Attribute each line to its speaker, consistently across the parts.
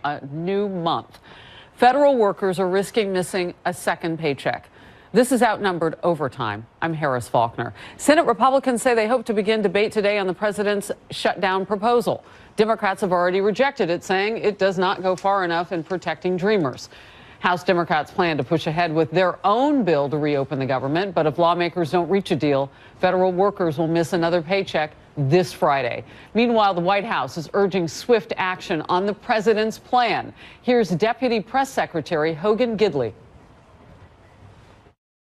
Speaker 1: A new month. Federal workers are risking missing a second paycheck. This is outnumbered overtime. I'm Harris Faulkner. Senate Republicans say they hope to begin debate today on the president's shutdown proposal. Democrats have already rejected it, saying it does not go far enough in protecting dreamers. House Democrats plan to push ahead with their own bill to reopen the government, but if lawmakers don't reach a deal, federal workers will miss another paycheck this Friday. Meanwhile, the White House is urging swift action on the president's plan. Here's Deputy Press Secretary Hogan Gidley.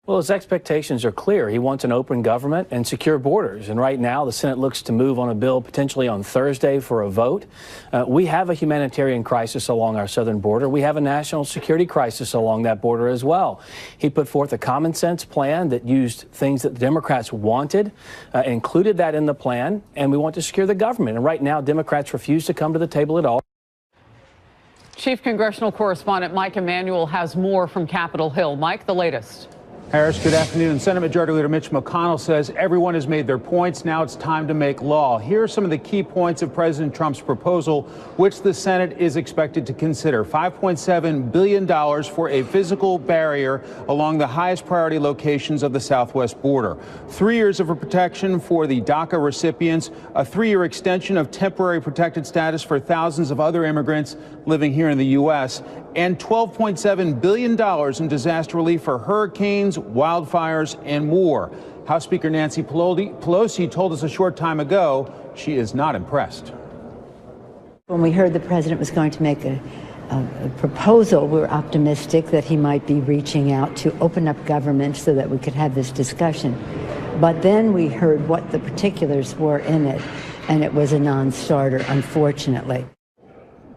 Speaker 2: Well, his expectations are clear. He wants an open government and secure borders. And right now, the Senate looks to move on a bill potentially on Thursday for a vote. We have a humanitarian crisis along our southern border. We have a national security crisis along that border as well. He put forth a common sense plan that used things that the Democrats wanted, included that in the plan, and we want to secure the government. And right now, Democrats refuse to come to the table at all.
Speaker 1: Chief Congressional Correspondent Mike Emanuel has more from Capitol Hill. Mike, the latest.
Speaker 3: Harris, good afternoon. Senate Majority Leader Mitch McConnell says everyone has made their points. Now it's time to make law. Here are some of the key points of President Trump's proposal, which the Senate is expected to consider. $5.7 billion for a physical barrier along the highest priority locations of the southwest border. 3 years of protection for the DACA recipients, a 3-year extension of temporary protected status for thousands of other immigrants living here in the U.S., and $12.7 billion in disaster relief for hurricanes, wildfires, and more. House Speaker Nancy Pelosi told us a short time ago she is not impressed.
Speaker 4: When we heard the president was going to make a proposal, we were optimistic that he might be reaching out to open up government so that we could have this discussion. But then we heard what the particulars were in it, and it was a non-starter, unfortunately.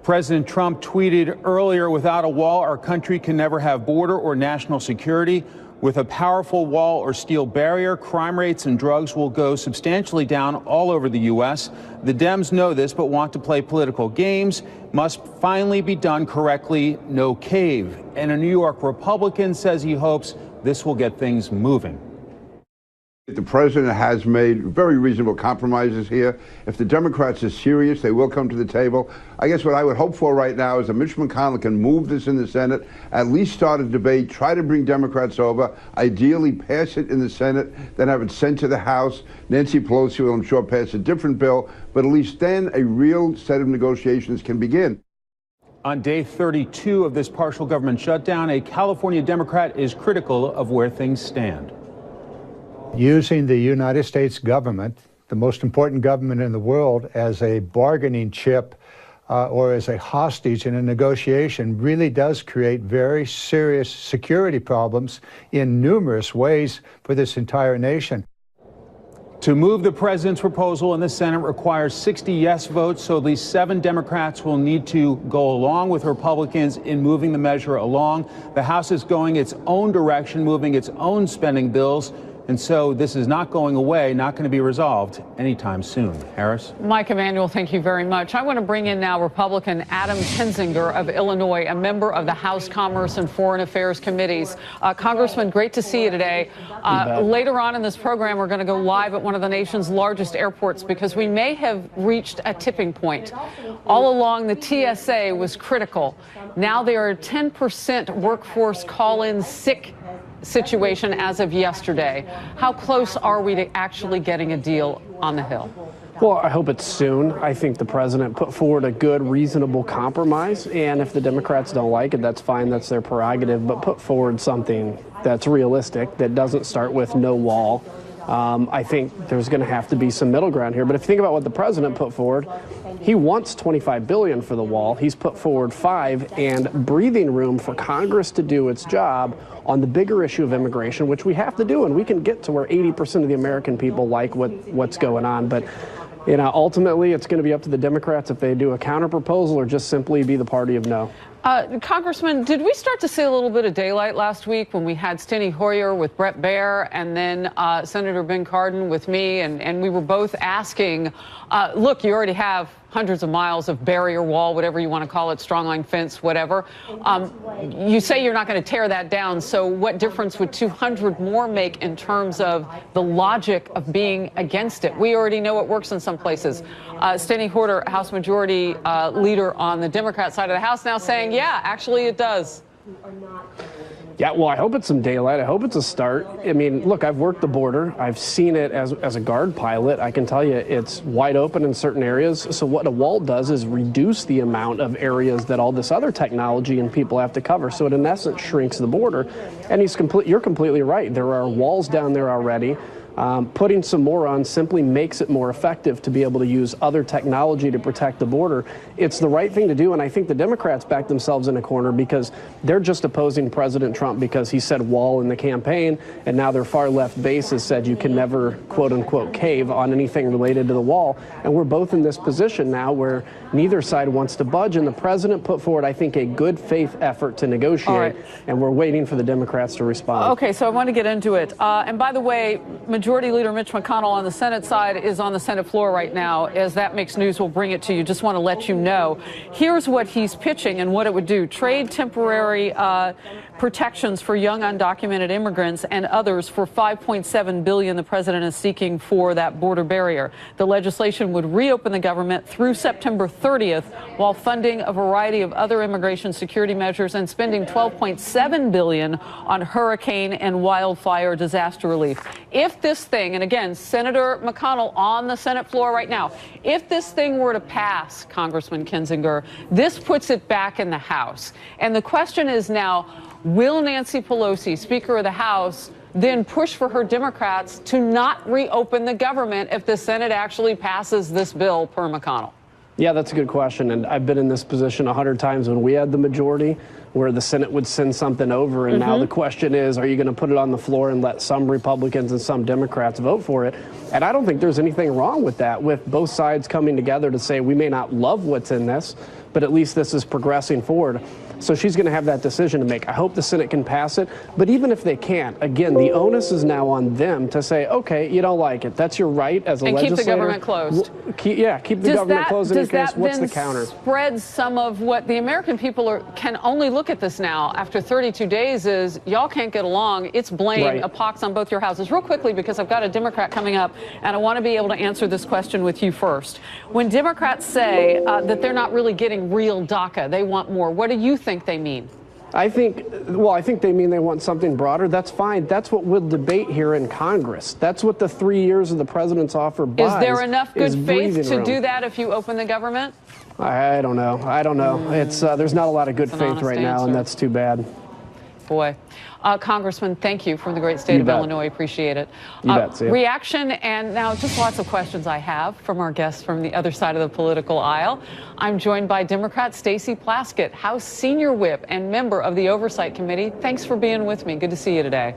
Speaker 3: President Trump tweeted earlier, without a wall, our country can never have border or national security. With a powerful wall or steel barrier, crime rates and drugs will go substantially down all over the U.S. The Dems know this, but want to play political games. Must finally be done correctly, no cave. And a New York Republican says he hopes this will get things moving.
Speaker 5: The president has made very reasonable compromises here. If the Democrats are serious, they will come to the table. I guess what I would hope for right now is that Mitch McConnell can move this in the Senate, at least start a debate, try to bring Democrats over, ideally pass it in the Senate, then have it sent to the House. Nancy Pelosi will, I'm sure, pass a different bill, but at least then a real set of negotiations can begin.
Speaker 3: On day 32 of this partial government shutdown, a California Democrat is critical of where things stand.
Speaker 6: Using the United States government, the most important government in the world, as a bargaining chip or as a hostage in a negotiation really does create very serious security problems in numerous ways for this entire nation.
Speaker 3: To move the president's proposal in the Senate requires 60 yes votes, so at least 7 Democrats will need to go along with Republicans in moving the measure along. The House is going its own direction, moving its own spending bills. And so this is not going away, not going to be resolved anytime soon. Harris?
Speaker 1: Mike Emanuel, thank you very much. I want to bring in now Republican Adam Kinzinger of Illinois, a member of the House Commerce and Foreign Affairs Committees. Congressman, great to see you today. Later on in this program, we're going to go live at one of the nation's largest airports because we may have reached a tipping point. All along, the TSA was critical. Now there are 10% workforce call-in sick situation as of yesterday. How close are we to actually getting a deal on the Hill?
Speaker 7: Well, I hope it's soon. I think the president put forward a good, reasonable compromise, and if the Democrats don't like it, that's fine, that's their prerogative, but put forward something that's realistic, that doesn't start with no wall. I think there's going to have to be some middle ground here, but if you think about what the president put forward, he wants $25 billion for the wall. He's put forward $5 billion and breathing room for Congress to do its job on the bigger issue of immigration, which we have to do, and we can get to where 80% of the American people like what's going on. But ultimately, it's going to be up to the Democrats if they do a counter proposal or just simply be the party of no.
Speaker 1: Congressman, did we start to see a little bit of daylight last week when we had Steny Hoyer with Bret Baier and then Senator Ben Cardin with me, and we were both asking, look, you already have hundreds of miles of barrier wall, whatever you want to call it, strong line fence, whatever. You say you're not going to tear that down, so what difference would 200 more make in terms of the logic of being against it? We already know it works in some places. Steny Hoyer, House Majority Leader on the Democrat side of the House, now saying, yeah, actually it does.
Speaker 7: Yeah, well, I hope it's some daylight. I hope it's a start. I mean, look, I've worked the border. I've seen it as a guard pilot. I can tell you it's wide open in certain areas. So what a wall does is reduce the amount of areas that all this other technology and people have to cover. So it in essence shrinks the border. And you're completely right. There are walls down there already. Putting some more on simply makes it more effective to be able to use other technology to protect the border. It's the right thing to do, and I think the Democrats back themselves in a corner because they're just opposing President Trump because he said wall in the campaign, and now their far left base has said you can never, quote unquote, cave on anything related to the wall. And we're both in this position now where neither side wants to budge, and the president put forward, I think, a good faith effort to negotiate, and we're waiting for the Democrats to respond.
Speaker 1: Okay, so I want to get into it. And by the way, Majority Leader Mitch McConnell on the Senate side is on the Senate floor right now. As that makes news, we'll bring it to you. Just want to let you know. Here's what he's pitching and what it would do. Trade temporary protections for young undocumented immigrants and others for $5.7 billion the president is seeking for that border barrier. The legislation would reopen the government through September 30th while funding a variety of other immigration security measures and spending $12.7 billion on hurricane and wildfire disaster relief. If this thing, and again, Senator McConnell on the Senate floor right now, if this thing were to pass, Congressman Kinzinger, this puts it back in the House. And the question is now, will Nancy Pelosi, Speaker of the House, then push for her Democrats to not reopen the government if the Senate actually passes this bill per McConnell?
Speaker 7: Yeah, that's a good question. And I've been in this position 100 times when we had the majority where the Senate would send something over. And now the question is, are you going to put it on the floor and let some Republicans and some Democrats vote for it? And I don't think there's anything wrong with that, with both sides coming together to say we may not love what's in this, but at least this is progressing forward. So she's going to have that decision to make. I hope the Senate can pass it. But even if they can't, again, the onus is now on them to say, okay, you don't like it. That's your right as a legislator.
Speaker 1: And keep the government closed.
Speaker 7: Keep the government closed. In case, what's the counter?
Speaker 1: Spread some of what the American people can only look at this now after 32 days is y'all can't get along. It's blame, a pox on both your houses. Real quickly, because I've got a Democrat coming up, and I want to be able to answer this question with you first. When Democrats say that they're not really getting real DACA, they want more, what do you think they mean?
Speaker 7: I think they mean they want something broader. That's fine. That's what we'll debate here in Congress. That's what the 3 years of the president's offer buys.
Speaker 1: Is there enough good faith to do that if you open the government?
Speaker 7: I don't know. It's there's not a lot of good faith right now, and that's too bad.
Speaker 1: Boy. Congressman, thank you from the great state of Illinois. Appreciate it.
Speaker 7: You bet. See ya.
Speaker 1: Reaction, and now just lots of questions I have from our guests from the other side of the political aisle. I'm joined by Democrat Stacey Plaskett, House Senior Whip and member of the Oversight Committee. Thanks for being with me. Good to see you today.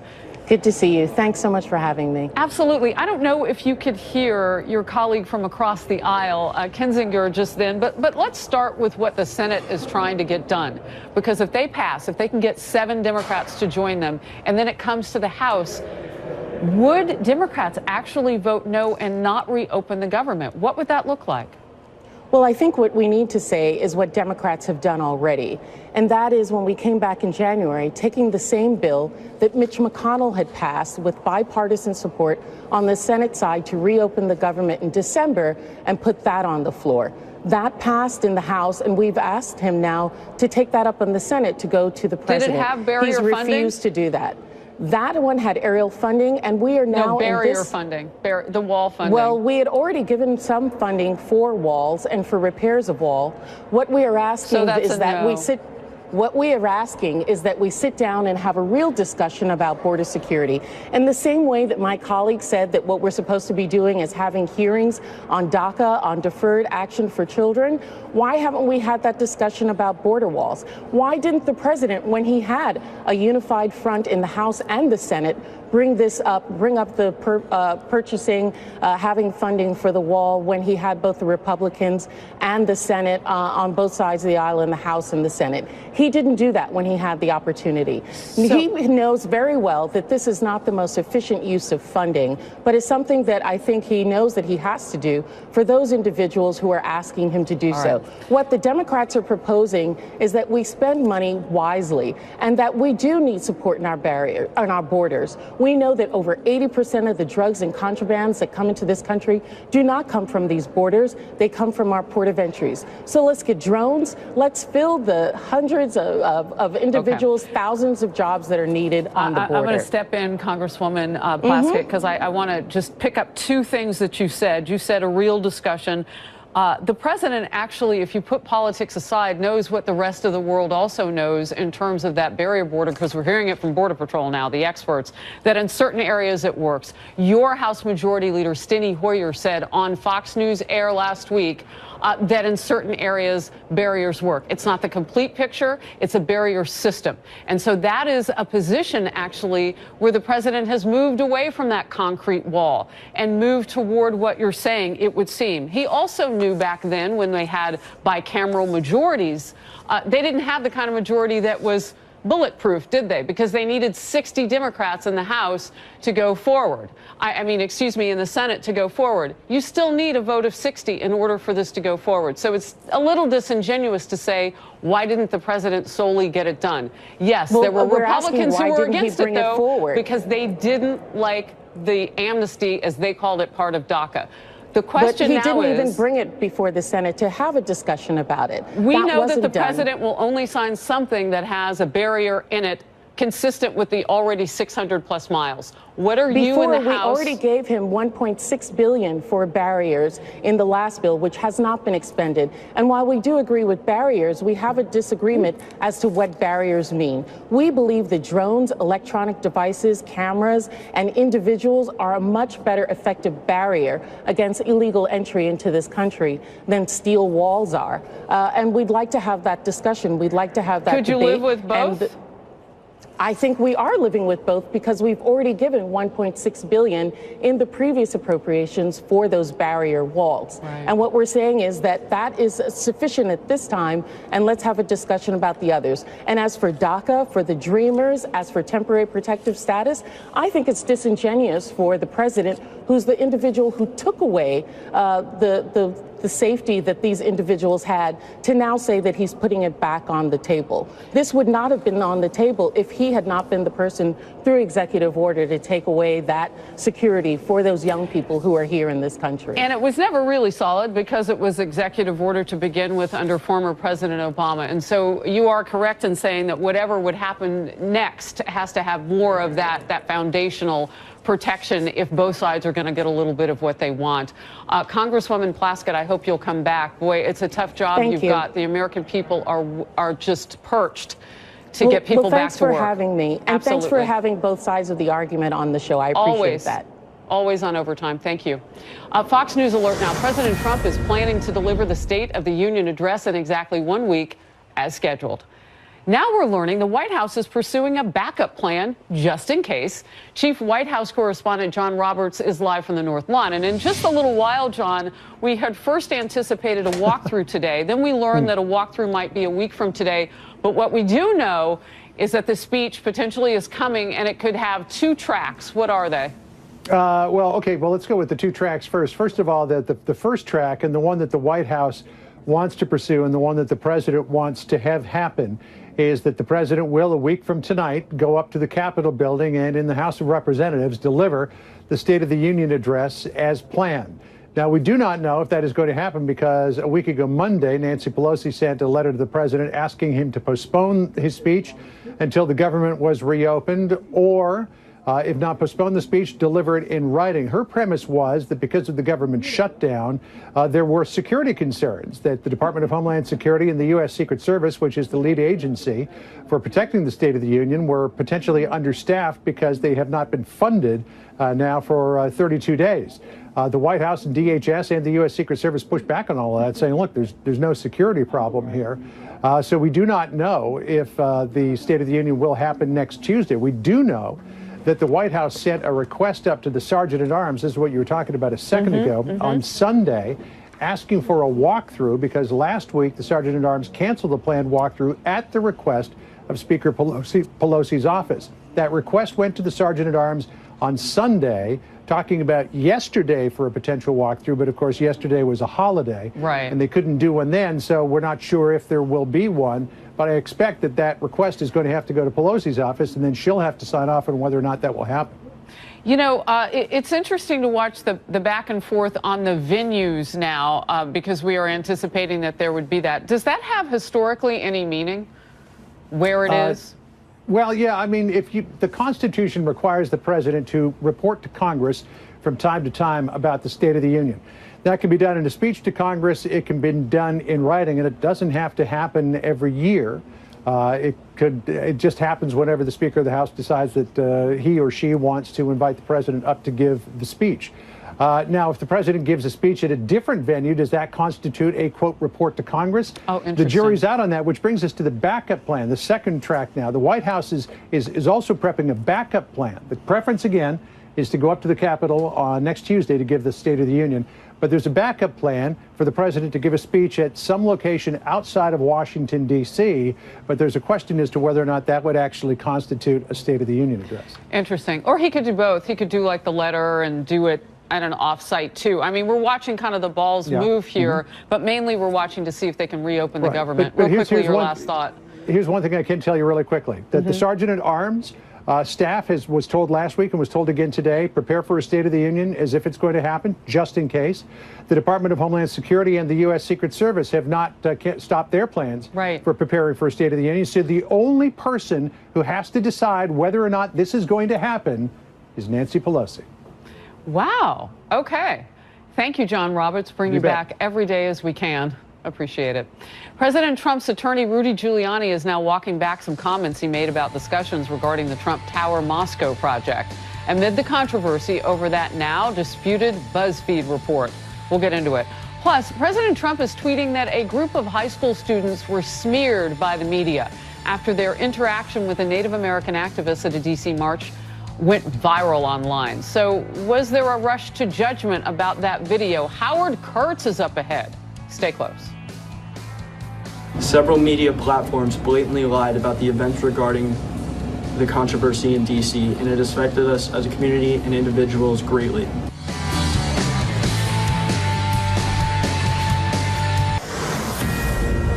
Speaker 8: Good to see you. Thanks so much for having me.
Speaker 1: Absolutely. I don't know if you could hear your colleague from across the aisle, Kinzinger, just then, but let's start with what the Senate is trying to get done. Because if they pass, if they can get 7 Democrats to join them, and then it comes to the House, would Democrats actually vote no and not reopen the government? What would that look like?
Speaker 8: Well, I think what we need to say is what Democrats have done already. And that is when we came back in January, taking the same bill that Mitch McConnell had passed with bipartisan support on the Senate side to reopen the government in December and put that on the floor. That passed in the House, and we've asked him now to take that up in the Senate to go to the president.
Speaker 1: Did it have barrier
Speaker 8: funding?
Speaker 1: funding?
Speaker 8: He's refused to do that. That one had aerial funding, and we are now
Speaker 1: barrier funding, the wall funding.
Speaker 8: Well, we had already given some funding for walls and for repairs of wall. What we are asking is that we sit. What we are asking is that we sit down and have a real discussion about border security. In the same way that my colleague said that what we're supposed to be doing is having hearings on DACA, on deferred action for children, why haven't we had that discussion about border walls? Why didn't the president, when he had a unified front in the House and the Senate, bring up the purchasing, having funding for the wall when he had both the Republicans and the Senate on both sides of the aisle in the House and the Senate. He didn't do that when he had the opportunity. He knows very well that this is not the most efficient use of funding, but it's something that I think he knows that he has to do for those individuals who are asking him to do so. What the Democrats are proposing is that we spend money wisely and that we do need support in our borders. We know that over 80% of the drugs and contrabands that come into this country do not come from these borders. They come from our port of entries. So let's get drones. Let's fill the hundreds of individuals, thousands of jobs that are needed on the border.
Speaker 1: I'm going to step in, Congresswoman Plaskett, because I want to just pick up two things that you said. You said a real discussion. The president actually, if you put politics aside, knows what the rest of the world also knows in terms of that barrier border, because we're hearing it from Border Patrol now, the experts, that in certain areas it works. Your House Majority Leader, Steny Hoyer, said on Fox News Air last week that in certain areas barriers work. It's not the complete picture, it's a barrier system. And so that is a position actually where the president has moved away from that concrete wall and moved toward what you're saying, it would seem. He also knew back then when they had bicameral majorities, they didn't have the kind of majority that was bulletproof, did they? Because they needed 60 Democrats in the House to go forward. I mean, excuse me, in the Senate to go forward. You still need a vote of 60 in order for this to go forward. So it's a little disingenuous to say, why didn't the president solely get it done? Yes, there were Republicans who were against it, though, because they didn't like the amnesty, as they called it, part of DACA. The question now is,
Speaker 8: he didn't even bring it before the Senate to have a discussion about it.
Speaker 1: We know that the president will only sign something that has a barrier in it consistent with the already 600 plus miles. What are you in the House?
Speaker 8: We already gave him $1.6 billion for barriers in the last bill, which has not been expended. And while we do agree with barriers, we have a disagreement as to what barriers mean. We believe that drones, electronic devices, cameras, and individuals are a much better effective barrier against illegal entry into this country than steel walls are. And we'd like to have that discussion. We'd like to have that debate.
Speaker 1: Could you live with both?
Speaker 8: I think we are living with both because we've already given $1.6 billion in the previous appropriations for those barrier walls. And what we're saying is that that is sufficient at this time, and let's have a discussion about the others. And as for DACA, for the Dreamers, as for temporary protective status, I think it's disingenuous for the president, who's the individual who took away the safety that these individuals had, to now say that he's putting it back on the table. This would not have been on the table if he had not been the person through executive order to take away that security for those young people who are here in this country.
Speaker 1: And it was never really solid because it was executive order to begin with under former President Obama. And so you are correct in saying that whatever would happen next has to have more of that foundational protection if both sides are going to get a little bit of what they want. Congresswoman Plaskett, I hope you'll come back. Boy, it's a tough job you've got. The American people are just perched to get people back to work.
Speaker 8: Thanks for having me. And thanks for having both sides of the argument on the show. I appreciate that.
Speaker 1: Always on overtime. Thank you. Fox News alert now. President Trump is planning to deliver the State of the Union address in exactly 1 week as scheduled. Now we're learning the White House is pursuing a backup plan just in case. Chief White House correspondent John Roberts is live from the North Lawn. And in just a little while, John, we had first anticipated a walkthrough today. Then we learned that a walkthrough might be a week from today. But what we do know is that the speech potentially is coming, and it could have 2 tracks. What are they?
Speaker 6: Well, let's go with the 2 tracks first. First of all, the first track, and the one that the White House wants to pursue and the one that the president wants to have happen, is that the president will, a week from tonight, go up to the Capitol building and in the House of Representatives deliver the State of the Union address as planned. Now, we do not know if that is going to happen because a week ago Monday, Nancy Pelosi sent a letter to the president asking him to postpone his speech until the government was reopened, or if not postpone the speech, deliver it in writing. Her premise was that because of the government shutdown, there were security concerns, that the Department of Homeland Security and the U.S. Secret Service, which is the lead agency for protecting the State of the Union, were potentially understaffed because they have not been funded now for 32 days. The White House and DHS and the U.S. Secret Service pushed back on all of that, saying, look, there's no security problem here. So we do not know if the State of the Union will happen next Tuesday. We do know that the White House sent a request up to the Sergeant-at-Arms, this is what you were talking about a second ago, on Sunday, asking for a walkthrough because last week the Sergeant-at-Arms canceled the planned walkthrough at the request of Speaker Pelosi's office. That request went to the Sergeant-at-Arms on Sunday, talking about yesterday for a potential walkthrough, but of course yesterday was a holiday,
Speaker 1: right,
Speaker 6: and they couldn't do one then, so we're not sure if there will be one, but I expect that that request is going to have to go to Pelosi's office, and then she'll have to sign off on whether or not that will happen.
Speaker 1: You know, it's interesting to watch the back and forth on the venues now, because we are anticipating that there would be that. Does that have historically any meaning, where it is?
Speaker 6: Well, yeah, I mean, the Constitution requires the president to report to Congress from time to time about the State of the Union. That can be done in a speech to Congress. It can be done in writing, and it doesn't have to happen every year. It just happens whenever the Speaker of the House decides that he or she wants to invite the president up to give the speech. Now, if the president gives a speech at a different venue, does that constitute a, quote, report to Congress?
Speaker 1: Oh, interesting.
Speaker 6: The jury's out on that, which brings us to the backup plan, the second track now. The White House is also prepping a backup plan. The preference, again, is to go up to the Capitol on next Tuesday to give the State of the Union. But there's a backup plan for the president to give a speech at some location outside of Washington, D.C., but there's a question as to whether or not that would actually constitute a State of the Union address.
Speaker 1: Interesting. Or he could do both. He could do like the letter and do it at an off-site too. I mean, we're watching kind of the balls move here, but mainly we're watching to see if they can reopen the government.
Speaker 6: But
Speaker 1: Real quickly, your last thought.
Speaker 6: Here's one thing I can tell you really quickly, that the Sergeant-at-Arms staff was told last week and was told again today, prepare for a State of the Union as if it's going to happen, just in case. The Department of Homeland Security and the U.S. Secret Service have not stopped their plans for preparing for a State of the Union. So the only person who has to decide whether or not this is going to happen is Nancy Pelosi.
Speaker 1: Wow. Okay. Thank you, John Roberts. Bring you back every day as we can. Appreciate it. President Trump's attorney, Rudy Giuliani, is now walking back some comments he made about discussions regarding the Trump Tower Moscow project amid the controversy over that now disputed BuzzFeed report. We'll get into it. Plus, President Trump is tweeting that a group of high school students were smeared by the media after their interaction with a Native American activist at a D.C. march went viral online. So was there a rush to judgment about that video? Howard Kurtz is up ahead. Stay close.
Speaker 9: Several media platforms blatantly lied about the events regarding the controversy in D.C., and it has affected us as a community and individuals greatly.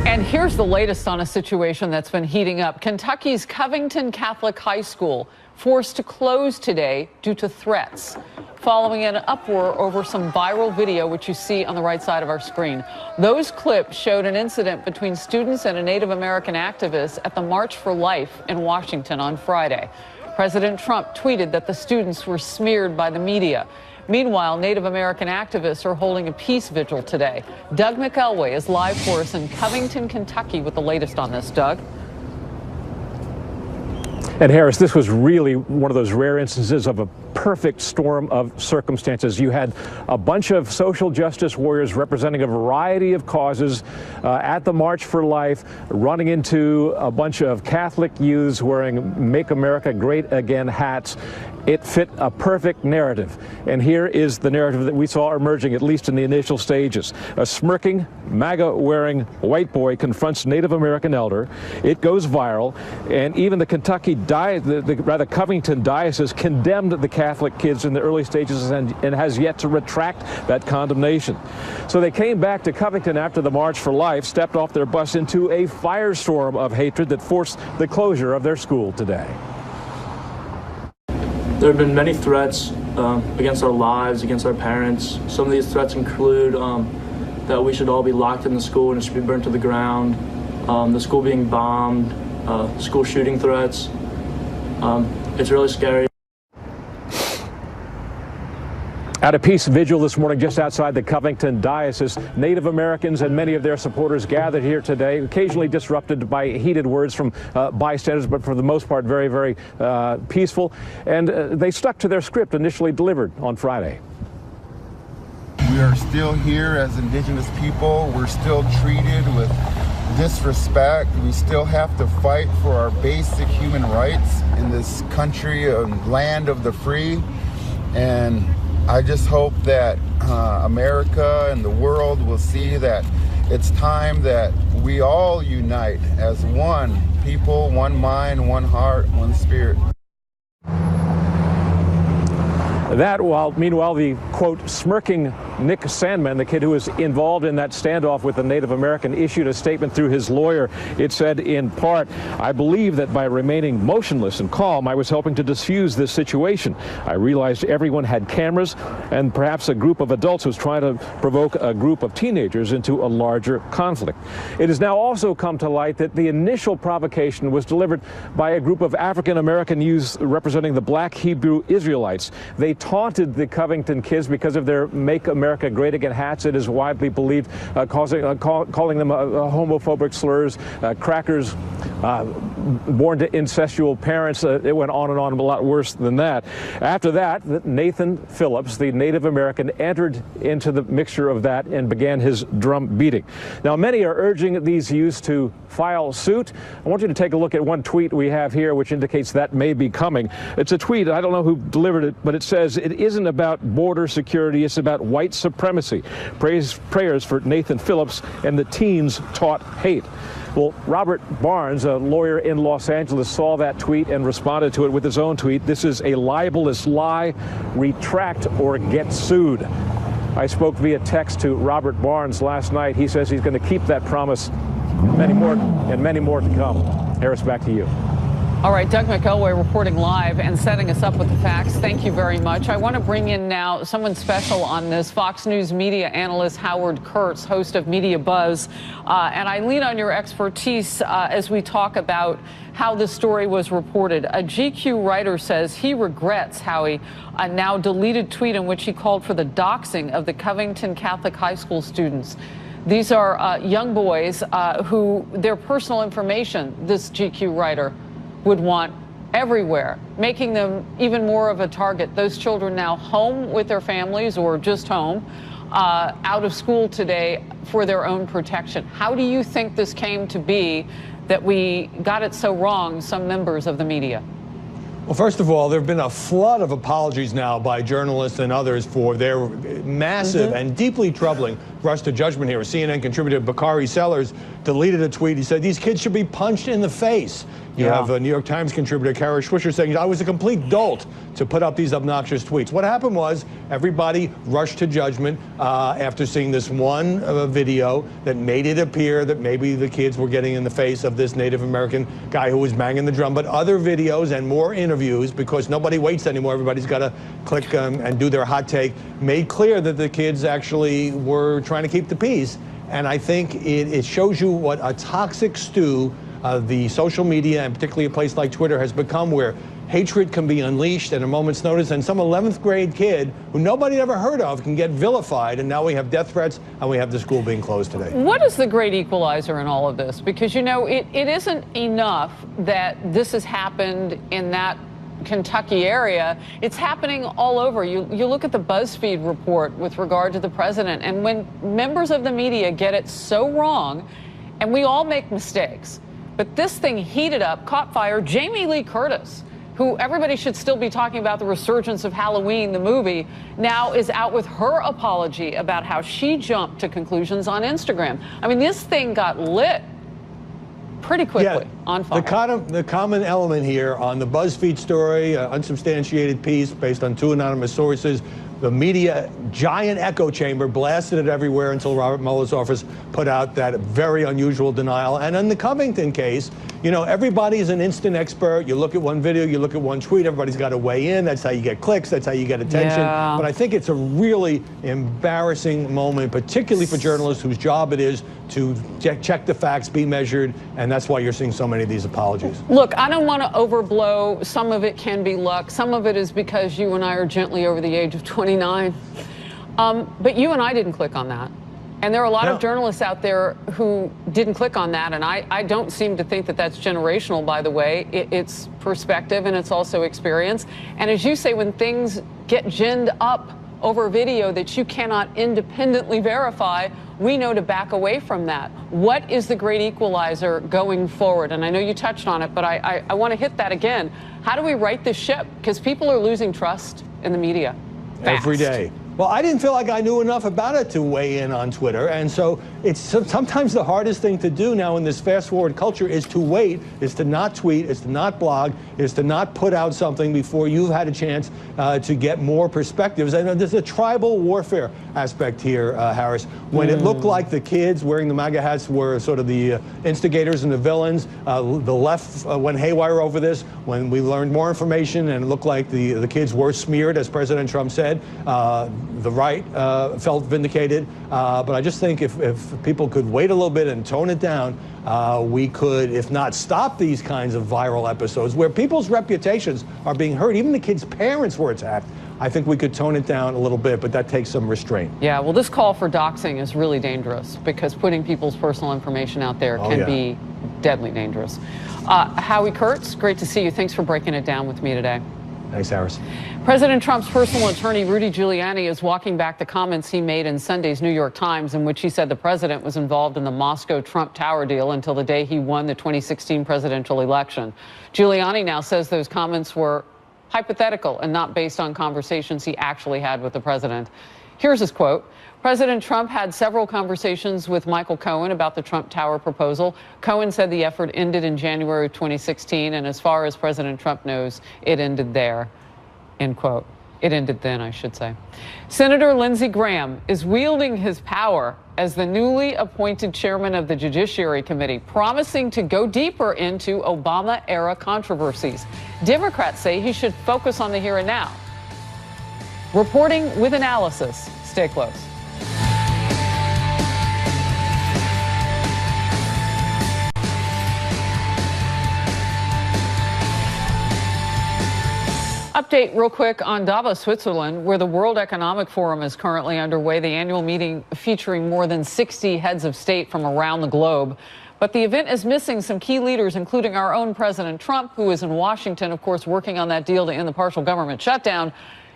Speaker 1: And here's the latest on a situation that's been heating up. Kentucky's Covington Catholic High School forced to close today due to threats, following an uproar over some viral video, which you see on the right side of our screen. Those clips showed an incident between students and a Native American activist at the March for Life in Washington on Friday. President Trump tweeted that the students were smeared by the media. Meanwhile, Native American activists are holding a peace vigil today. Doug McElway is live for us in Covington, Kentucky with the latest on this. Doug?
Speaker 10: And Harris, this was really one of those rare instances of a perfect storm of circumstances. You had a bunch of social justice warriors representing a variety of causes at the March for Life, running into a bunch of Catholic youths wearing Make America Great Again hats. It fit a perfect narrative. And here is the narrative that we saw emerging, at least in the initial stages. A smirking, MAGA-wearing white boy confronts Native American elder. It goes viral, and even the Kentucky Covington Diocese condemned the Catholic kids in the early stages and has yet to retract that condemnation. So they came back to Covington after the March for Life, stepped off their bus into a firestorm of hatred that forced the closure of their school today.
Speaker 9: There have been many threats against our lives, against our parents. Some of these threats include that we should all be locked in the school and it should be burnt to the ground, the school being bombed, school shooting threats. It's really scary.
Speaker 10: At a peace vigil this morning just outside the Covington Diocese, Native Americans and many of their supporters gathered here today, occasionally disrupted by heated words from bystanders, but for the most part very, very peaceful. And they stuck to their script initially delivered on Friday.
Speaker 11: We are still here as Indigenous people. We're still treated with disrespect. We still have to fight for our basic human rights in this country and land of the free. And I just hope that America and the world will see that it's time that we all unite as one people, one mind, one heart, one spirit.
Speaker 10: That meanwhile, the quote, smirking Nick Sandmann, the kid who was involved in that standoff with the Native American, issued a statement through his lawyer. It said, in part, I believe that by remaining motionless and calm, I was helping to diffuse this situation. I realized everyone had cameras and perhaps a group of adults was trying to provoke a group of teenagers into a larger conflict. It has now also come to light that the initial provocation was delivered by a group of African American youths representing the Black Hebrew Israelites. They taunted the Covington kids because of their Make America Great Again hats. It is widely believed, calling them homophobic slurs, crackers, born to incestual parents. It went on and on, a lot worse than that. After that, Nathan Phillips, the Native American, entered into the mixture of that and began his drum beating. Now, many are urging these youths to file suit. I want you to take a look at one tweet we have here, which indicates that may be coming. It's a tweet. I don't know who delivered it, but it says, it isn't about border security, it's about white supremacy. Prayers for Nathan Phillips and the teens taught hate. Well, Robert Barnes, a lawyer in Los Angeles, saw that tweet and responded to it with his own tweet. This is a libelous lie. Retract or get sued. I spoke via text to Robert Barnes last night. He says he's going to keep that promise. Many more to come. Harris, back to you.
Speaker 1: All right, Doug McElway reporting live and setting us up with the facts. Thank you very much. I want to bring in now someone special on this, Fox News media analyst Howard Kurtz, host of Media Buzz. And I lean on your expertise as we talk about how the story was reported. A GQ writer says he regrets, Howie, a now deleted tweet in which he called for the doxing of the Covington Catholic High School students. These are young boys who their personal information, this GQ writer, would want everywhere, making them even more of a target. Those children now home with their families or just home, out of school today for their own protection. How do you think this came to be that we got it so wrong, some members of the media?
Speaker 12: Well, first of all, there have been a flood of apologies now by journalists and others for their massive and deeply troubling rush to judgment here. CNN contributor Bakari Sellers deleted a tweet. He said these kids should be punched in the face. You have a New York Times contributor, Kara Swisher, saying, I was a complete dolt to put up these obnoxious tweets. What happened was everybody rushed to judgment after seeing this one video that made it appear that maybe the kids were getting in the face of this Native American guy who was banging the drum. But other videos and more interviews, because nobody waits anymore, everybody's got to click and do their hot take, made clear that the kids actually were trying to keep the peace. And I think it shows you what a toxic stew the social media, and particularly a place like Twitter, has become, where hatred can be unleashed at a moment's notice, and some 11th grade kid who nobody ever heard of can get vilified, and now we have death threats, and we have the school being closed today.
Speaker 1: What is the great equalizer in all of this? Because, you know, it isn't enough that this has happened in that Kentucky area. It's happening all over. You look at the BuzzFeed report with regard to the president, and when members of the media get it so wrong, and we all make mistakes, but this thing heated up, caught fire. Jamie Lee Curtis, who everybody should still be talking about the resurgence of Halloween, the movie, now is out with her apology about how she jumped to conclusions on Instagram. I mean, this thing got lit pretty quickly, on fire.
Speaker 12: The common element here on the BuzzFeed story, unsubstantiated piece based on 2 anonymous sources, the media giant echo chamber blasted it everywhere until Robert Mueller's office put out that very unusual denial. And in the Covington case, you know, everybody's an instant expert. You look at one video, you look at one tweet, everybody's got to weigh in. That's how you get clicks, that's how you get attention.
Speaker 1: Yeah.
Speaker 12: But I think it's a really embarrassing moment, particularly for journalists whose job it is to check the facts, be measured, and that's why you're seeing so many of these apologies.
Speaker 1: Look, I don't want to overblow. Some of it can be luck. Some of it is because you and I are gently over the age of 29. But you and I didn't click on that. And there are a lot of journalists out there who didn't click on that. And I don't seem to think that that's generational, by the way. It's perspective and it's also experience. And as you say, when things get ginned up over video that you cannot independently verify, we know to back away from that. What is the great equalizer going forward? And I know you touched on it, but I want to hit that again. How do we right this ship? Because people are losing trust in the media. Fast.
Speaker 12: Every day. Well, I didn't feel like I knew enough about it to weigh in on Twitter, and so it's sometimes the hardest thing to do now in this fast-forward culture is to wait, is to not tweet, is to not blog, is to not put out something before you've had a chance to get more perspectives. And there's a tribal warfare aspect here, Harris. When it looked like the kids wearing the MAGA hats were sort of the instigators and the villains, the left went haywire over this. When we learned more information and it looked like the kids were smeared, as President Trump said, the right felt vindicated, but I just think if people could wait a little bit and tone it down, we could, if not stop these kinds of viral episodes where people's reputations are being hurt, even the kids' parents were attacked. I think we could tone it down a little bit, but that takes some restraint.
Speaker 1: Yeah, well, this call for doxing is really dangerous because putting people's personal information out there can be deadly dangerous. Howie Kurtz, great to see you. Thanks for breaking it down with me today.
Speaker 12: Thanks, Harris.
Speaker 1: President Trump's personal attorney, Rudy Giuliani, is walking back the comments he made in Sunday's New York Times in which he said the president was involved in the Moscow Trump Tower deal until the day he won the 2016 presidential election. Giuliani now says those comments were hypothetical and not based on conversations he actually had with the president. Here's his quote. President Trump had several conversations with Michael Cohen about the Trump Tower proposal. Cohen said the effort ended in January of 2016, and as far as President Trump knows, it ended there, end quote. It ended then, I should say. Senator Lindsey Graham is wielding his power as the newly appointed chairman of the Judiciary Committee, promising to go deeper into Obama-era controversies. Democrats say he should focus on the here and now. Reporting with analysis. Stay close. Update real quick on Davos, Switzerland, where the World Economic Forum is currently underway, the annual meeting featuring more than 60 heads of state from around the globe. But the event is missing some key leaders, including our own President Trump, who is in Washington, of course, working on that deal to end the partial government shutdown.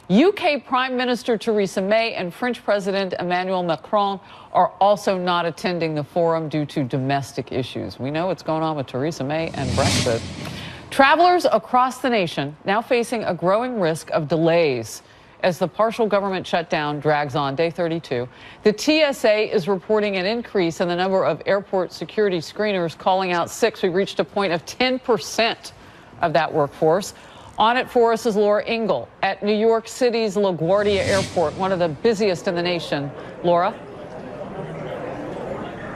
Speaker 1: UK Prime Minister Theresa May and French President Emmanuel Macron are also not attending the forum due to domestic issues. We know what's going on with Theresa May and Brexit. Travelers across the nation now facing a growing risk of delays as the partial government shutdown drags on, day 32. The TSA is reporting an increase in the number of airport security screeners calling out sick. We reached a point of 10% of that workforce. On it for us is Laura Ingle at New York City's LaGuardia Airport, one of the busiest in the nation. Laura?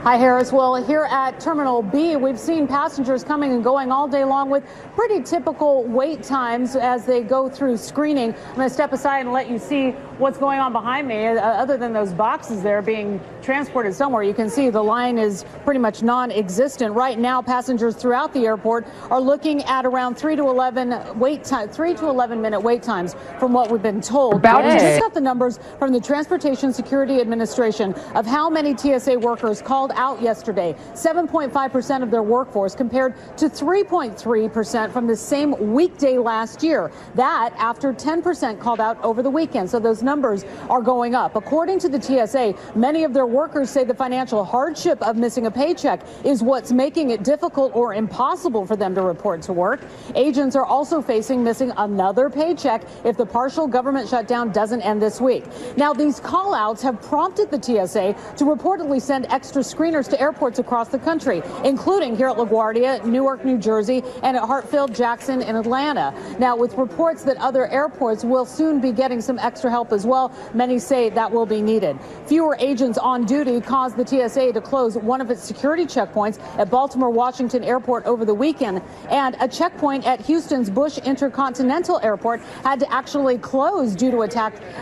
Speaker 13: Hi, Harris. Well, here at Terminal B, we've seen passengers coming and going all day long with pretty typical wait times as they go through screening. I'm going to step aside and let you see what's going on behind me. Other than those boxes there being transported somewhere, you can see the line is pretty much non-existent. Right now, passengers throughout the airport are looking at around 3 to 11 minute wait times from what we've been told. We just got the numbers from the Transportation Security Administration of how many TSA workers called out yesterday. 7.5% of their workforce compared to 3.3% from the same weekday last year. That after 10% called out over the weekend. So those numbers are going up. According to the TSA, many of their workers say the financial hardship of missing a paycheck is what's making it difficult or impossible for them to report to work. Agents are also facing missing another paycheck if the partial government shutdown doesn't end this week. Now, these call outs have prompted the TSA to reportedly send extra screeners to airports across the country, including here at LaGuardia, Newark, New Jersey, and at Hartsfield Jackson in Atlanta. Now, with reports that other airports will soon be getting some extra help as well, many say that will be needed. Fewer agents on duty caused the TSA to close one of its security checkpoints at Baltimore Washington Airport over the weekend, and a checkpoint at Houston's Bush Intercontinental Airport had to actually close due to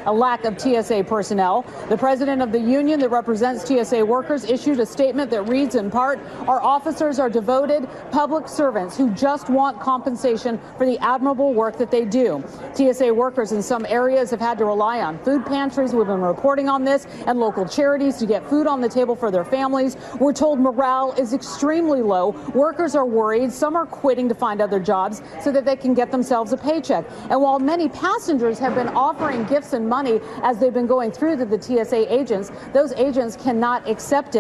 Speaker 13: a lack of TSA personnel. The president of the union that represents TSA workers issued a a statement that reads in part, "Our officers are devoted public servants who just want compensation for the admirable work that they do." TSA workers in some areas have had to rely on food pantries. We've been reporting on this, and local charities to get food on the table for their families. We're told morale is extremely low. Workers are worried. Some are quitting to find other jobs so that they can get themselves a paycheck. And while many passengers have been offering gifts and money as they've been going through to the TSA agents, those agents cannot accept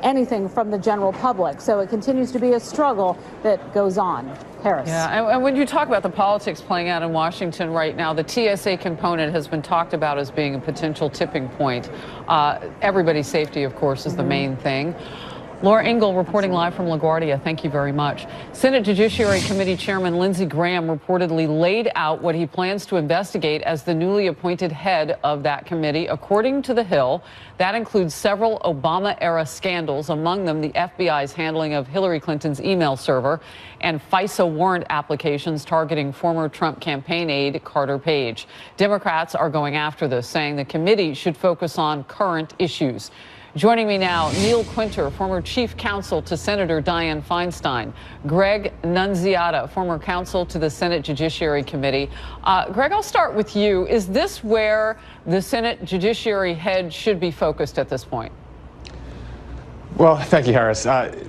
Speaker 13: anything from the general public. So it continues to be a struggle that goes on. Harris.
Speaker 1: Yeah, and when you talk about the politics playing out in Washington right now, the TSA component has been talked about as being a potential tipping point. Everybody's safety, of course, is the main thing. Laura Ingle reporting live from LaGuardia. Thank you very much. Senate Judiciary Committee Chairman Lindsey Graham reportedly laid out what he plans to investigate as the newly appointed head of that committee. According to The Hill, that includes several Obama-era scandals, among them the FBI's handling of Hillary Clinton's email server and FISA warrant applications targeting former Trump campaign aide Carter Page. Democrats are going after this, saying the committee should focus on current issues. Joining me now, Neil Quinter, former chief counsel to Senator Dianne Feinstein. Greg Nunziata, former counsel to the Senate Judiciary Committee. Greg, I'll start with you. Is this where the Senate Judiciary head should be focused at this point?
Speaker 14: Well, thank you, Harris.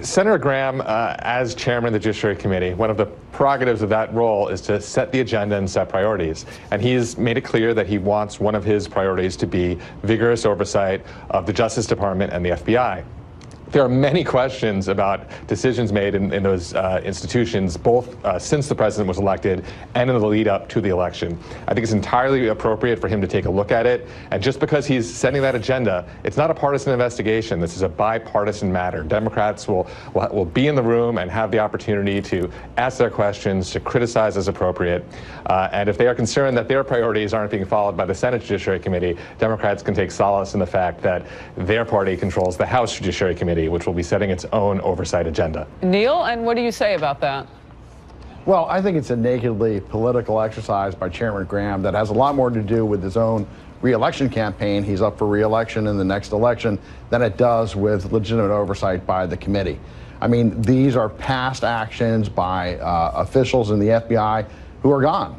Speaker 14: Senator Graham, as chairman of the Judiciary Committee, one of the prerogatives of that role is to set the agenda and set priorities. And he's made it clear that he wants one of his priorities to be vigorous oversight of the Justice Department and the FBI. There are many questions about decisions made in those institutions, both since the president was elected and in the lead up to the election. I think it's entirely appropriate for him to take a look at it. And just because he's setting that agenda, it's not a partisan investigation. This is a bipartisan matter. Democrats will be in the room and have the opportunity to ask their questions, to criticize as appropriate. And if they are concerned that their priorities aren't being followed by the Senate Judiciary Committee, Democrats can take solace in the fact that their party controls the House Judiciary Committee, which will be setting its own oversight agenda.
Speaker 1: Neil, and what do you say about that?
Speaker 15: Well, I think it's a nakedly political exercise by Chairman Graham that has a lot more to do with his own re-election campaign. He's up for re-election in the next election than it does with legitimate oversight by the committee. I mean, these are past actions by officials in the FBI who are gone.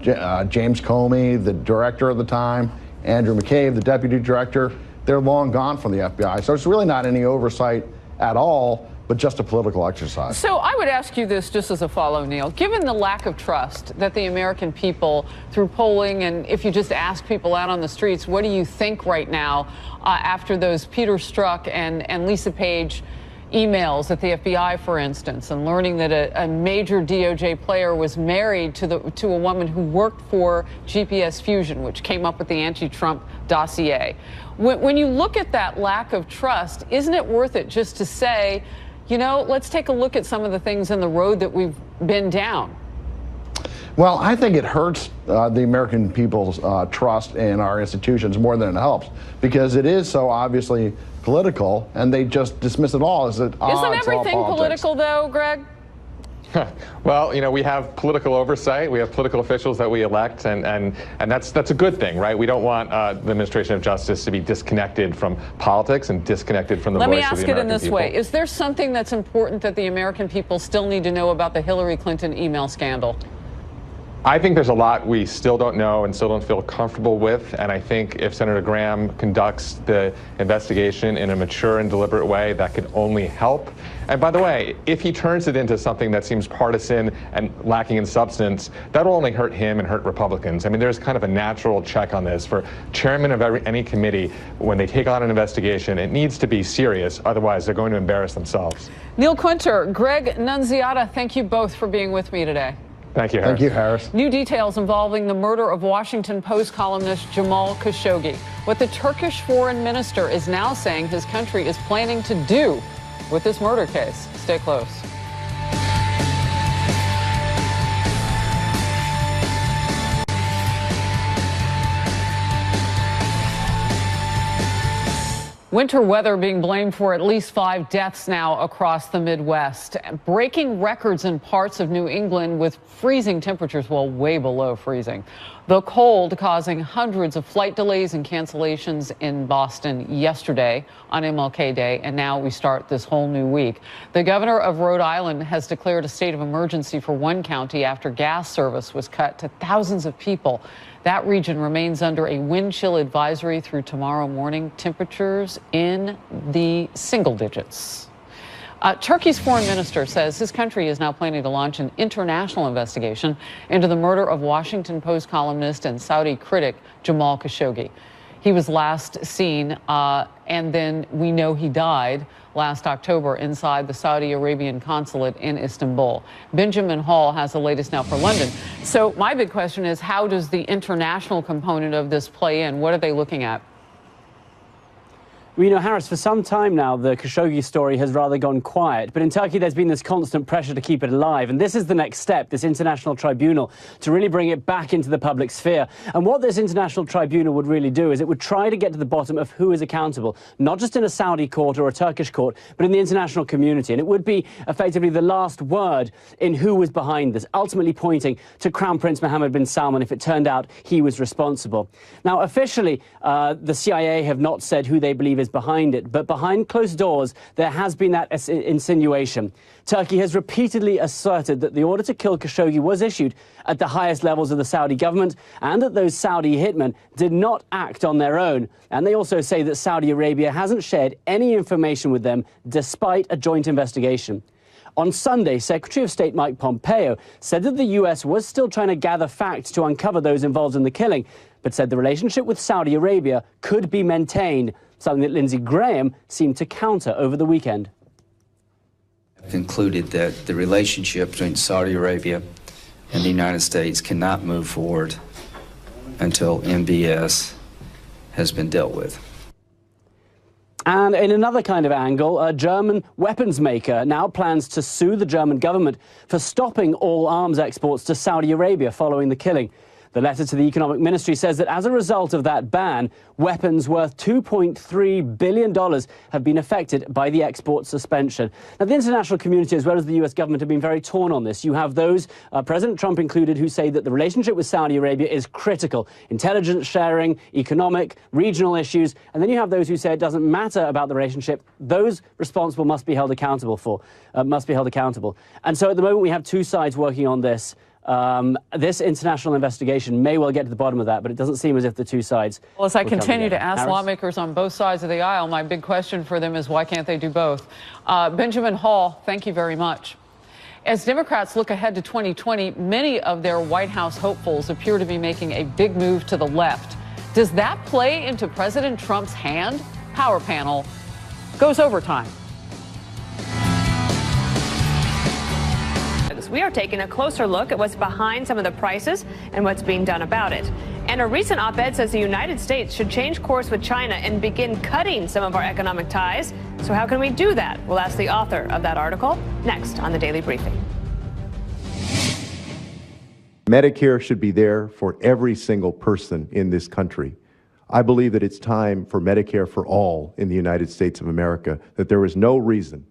Speaker 15: James Comey, the director at the time, Andrew McCabe, the deputy director, they're long gone from the FBI. So it's really not any oversight at all, but just a political exercise.
Speaker 1: So I would ask you this just as a follow, Neil. Given the lack of trust that the American people, through polling, and if you just ask people out on the streets, what do you think right now after those Peter Strzok and Lisa Page emails at the FBI, for instance, and learning that a major DOJ player was married to a woman who worked for GPS Fusion, which came up with the anti-Trump dossier. When you look at that lack of trust, isn't it worth it just to say, you know, let's take a look at some of the things in the road that we've been down?
Speaker 15: Well, I think it hurts the American people's trust in our institutions more than it helps, because it is so obviously political, and they just dismiss it all as
Speaker 1: Isn't everything political, though, Greg?
Speaker 14: Well, you know, we have political oversight. We have political officials that we elect, and that's a good thing, right? We don't want the administration of justice to be disconnected from politics and disconnected from the voice of the American people.
Speaker 1: Let me ask it in this way. Is there something that's important that the American people still need to know about the Hillary Clinton email scandal?
Speaker 14: I think there's a lot we still don't know and still don't feel comfortable with, and I think if Senator Graham conducts the investigation in a mature and deliberate way, that could only help. And by the way, if he turns it into something that seems partisan and lacking in substance, that'll only hurt him and hurt Republicans. I mean, there's kind of a natural check on this. For chairman of any committee, when they take on an investigation, it needs to be serious, otherwise they're going to embarrass themselves.
Speaker 1: Neil Quinter, Greg Nunziata, thank you both for being with me today.
Speaker 14: Thank you, Harris.
Speaker 15: Thank you, Harris.
Speaker 1: New details involving the murder of Washington Post columnist Jamal Khashoggi. What the Turkish foreign minister is now saying his country is planning to do with this murder case. Stay close. Winter weather being blamed for at least 5 deaths now across the Midwest, breaking records in parts of New England with freezing temperatures, well, way below freezing. The cold causing hundreds of flight delays and cancellations in Boston yesterday on MLK Day, and now we start this whole new week. The governor of Rhode Island has declared a state of emergency for one county after gas service was cut to thousands of people. That region remains under a wind chill advisory through tomorrow morning. Temperatures in the single digits. Turkey's foreign minister says his country is now planning to launch an international investigation into the murder of Washington Post columnist and Saudi critic Jamal Khashoggi. He was last seen, and then we know he died last October inside the Saudi Arabian consulate in Istanbul. Benjamin Hall has the latest now for London. So my big question is, how does the international component of this play in? What are they looking at?
Speaker 16: Well, you know, Harris, for some time now, the Khashoggi story has rather gone quiet. But in Turkey, there's been this constant pressure to keep it alive. And this is the next step, this international tribunal, to really bring it back into the public sphere. And what this international tribunal would really do is it would try to get to the bottom of who is accountable, not just in a Saudi court or a Turkish court, but in the international community. And it would be effectively the last word in who was behind this, ultimately pointing to Crown Prince Mohammed bin Salman if it turned out he was responsible. Now, officially, the CIA have not said who they believe is behind it, but behind closed doors there has been that insinuation. Turkey has repeatedly asserted that the order to kill Khashoggi was issued at the highest levels of the Saudi government and that those Saudi hitmen did not act on their own. And they also say that Saudi Arabia hasn't shared any information with them despite a joint investigation. On Sunday, Secretary of State Mike Pompeo said that the U.S. was still trying to gather facts to uncover those involved in the killing, but said the relationship with Saudi Arabia could be maintained, something that Lindsey Graham seemed to counter over the weekend.
Speaker 17: Concluded that the relationship between Saudi Arabia and the United States cannot move forward until MBS has been dealt with.
Speaker 16: And in another kind of angle, a German weapons maker now plans to sue the German government for stopping all arms exports to Saudi Arabia following the killing. The letter to the Economic Ministry says that as a result of that ban, weapons worth $2.3 billion have been affected by the export suspension. Now, the international community, as well as the U.S. government, have been very torn on this. You have those, President Trump included, who say that the relationship with Saudi Arabia is critical. Intelligence sharing, economic, regional issues. And then you have those who say it doesn't matter about the relationship. Those responsible must be held accountable And so at the moment, we have two sides working on this. This international investigation may well get to the bottom of that, but it doesn't seem as if the two sides.
Speaker 1: Well, as I continue to ask lawmakers on both sides of the aisle, my big question for them is why can't they do both? Benjamin Hall, thank you very much. As Democrats look ahead to 2020, many of their White House hopefuls appear to be making a big move to the left. Does that play into President Trump's hand? Power Panel goes overtime.
Speaker 18: We are taking a closer look at what's behind some of the prices and what's being done about it. And a recent op-ed says the United States should change course with China and begin cutting some of our economic ties. So how can we do that? We'll ask the author of that article next on the Daily Briefing.
Speaker 19: Medicare should be there for every single person in this country. I believe that it's time for Medicare for all in the United States of America, that there is no reason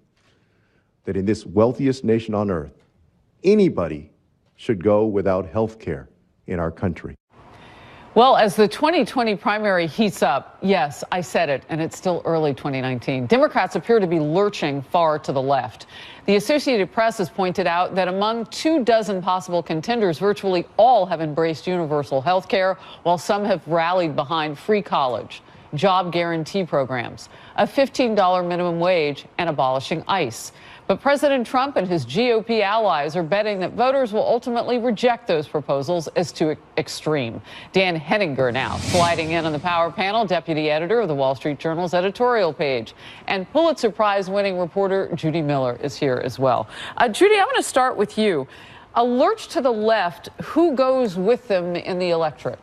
Speaker 19: that in this wealthiest nation on earth, anybody should go without health care in our country.
Speaker 1: Well, as the 2020 primary heats up, yes, I said it, and it's still early 2019, Democrats appear to be lurching far to the left. The Associated Press has pointed out that among 24 possible contenders, virtually all have embraced universal health care, while some have rallied behind free college, job guarantee programs, a $15 minimum wage, and abolishing ICE. But President Trump and his GOP allies are betting that voters will ultimately reject those proposals as too extreme. Dan Henninger now sliding in on the Power Panel, deputy editor of the Wall Street Journal's editorial page. And Pulitzer Prize-winning reporter Judy Miller is here as well. Judy, I'm going to start with you. A lurch to the left, who goes with them in the electorate?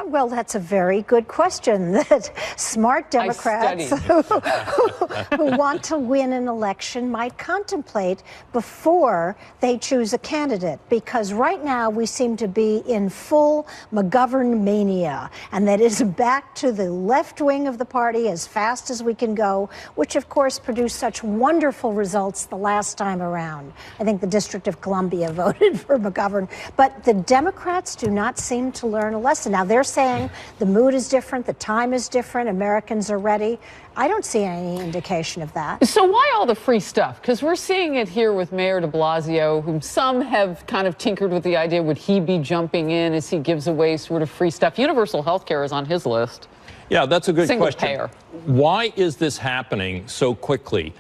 Speaker 20: Well, that's a very good question that smart Democrats who want to win an election might contemplate before they choose a candidate. Because right now we seem to be in full McGovern mania, and that is back to the left wing of the party as fast as we can go, which of course produced such wonderful results the last time around. I think the District of Columbia voted for McGovern, but the Democrats do not seem to learn a lesson. Now they're saying the mood is different, the time is different, Americans are ready. I don't see any indication of that.
Speaker 1: So why all the free stuff? Because we're seeing it here with Mayor de Blasio, whom some have kind of tinkered with the idea, would he be jumping in as he gives away sort of free stuff? Universal health care is on his list.
Speaker 21: Yeah, that's a good
Speaker 1: Single
Speaker 21: question.
Speaker 1: Payer.
Speaker 21: Why is this happening so quickly?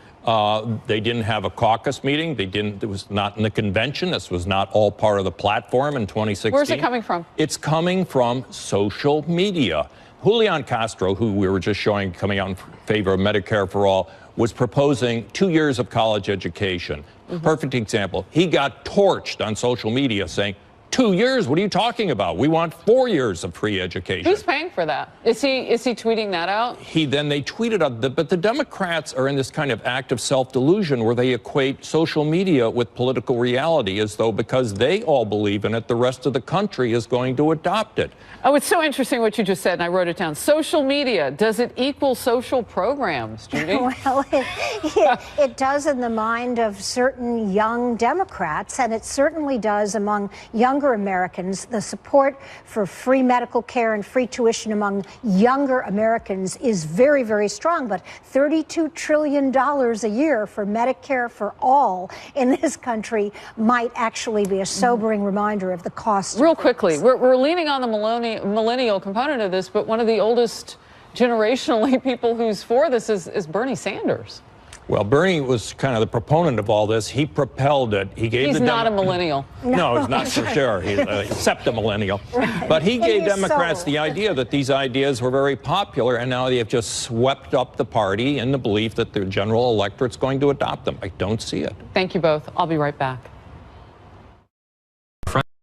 Speaker 21: They didn't have a caucus meeting. It was not in the convention. This was not all part of the platform in 2016.
Speaker 1: Where's it coming from?
Speaker 21: It's coming from social media. Julian Castro, who we were just showing coming out in favor of Medicare for All, was proposing 2 years of college education. Perfect example. He got torched on social media saying, 2 years? What are you talking about? We want 4 years of free education.
Speaker 1: Who's paying for that? Is he tweeting that out?
Speaker 21: Then they tweeted out, but the Democrats are in this kind of act of self-delusion where they equate social media with political reality, as though because they all believe in it, the rest of the country is going to adopt it.
Speaker 1: Oh, it's so interesting what you just said, and I wrote it down. Social media, does it equal social programs, Judy?
Speaker 20: Well, it does in the mind of certain young Democrats, and it certainly does among younger Americans. The support for free medical care and free tuition among younger Americans is very, very strong. But $32 trillion a year for Medicare for all in this country might actually be a sobering reminder of the cost.
Speaker 1: Real quickly, we're leaning on the millennial component of this, but one of the oldest generationally people who's for this is Bernie Sanders.
Speaker 21: Well, Bernie was kind of the proponent of all this. He propelled it.
Speaker 1: He's not a millennial.
Speaker 21: No, he's not for sure. He's a septimillennial.
Speaker 20: Right.
Speaker 21: But he gave
Speaker 20: his
Speaker 21: Democrats
Speaker 20: soul.
Speaker 21: the idea that these ideas were very popular, and now they have just swept up the party in the belief that the general electorate's going to adopt them. I don't see it.
Speaker 1: Thank you both. I'll be right back.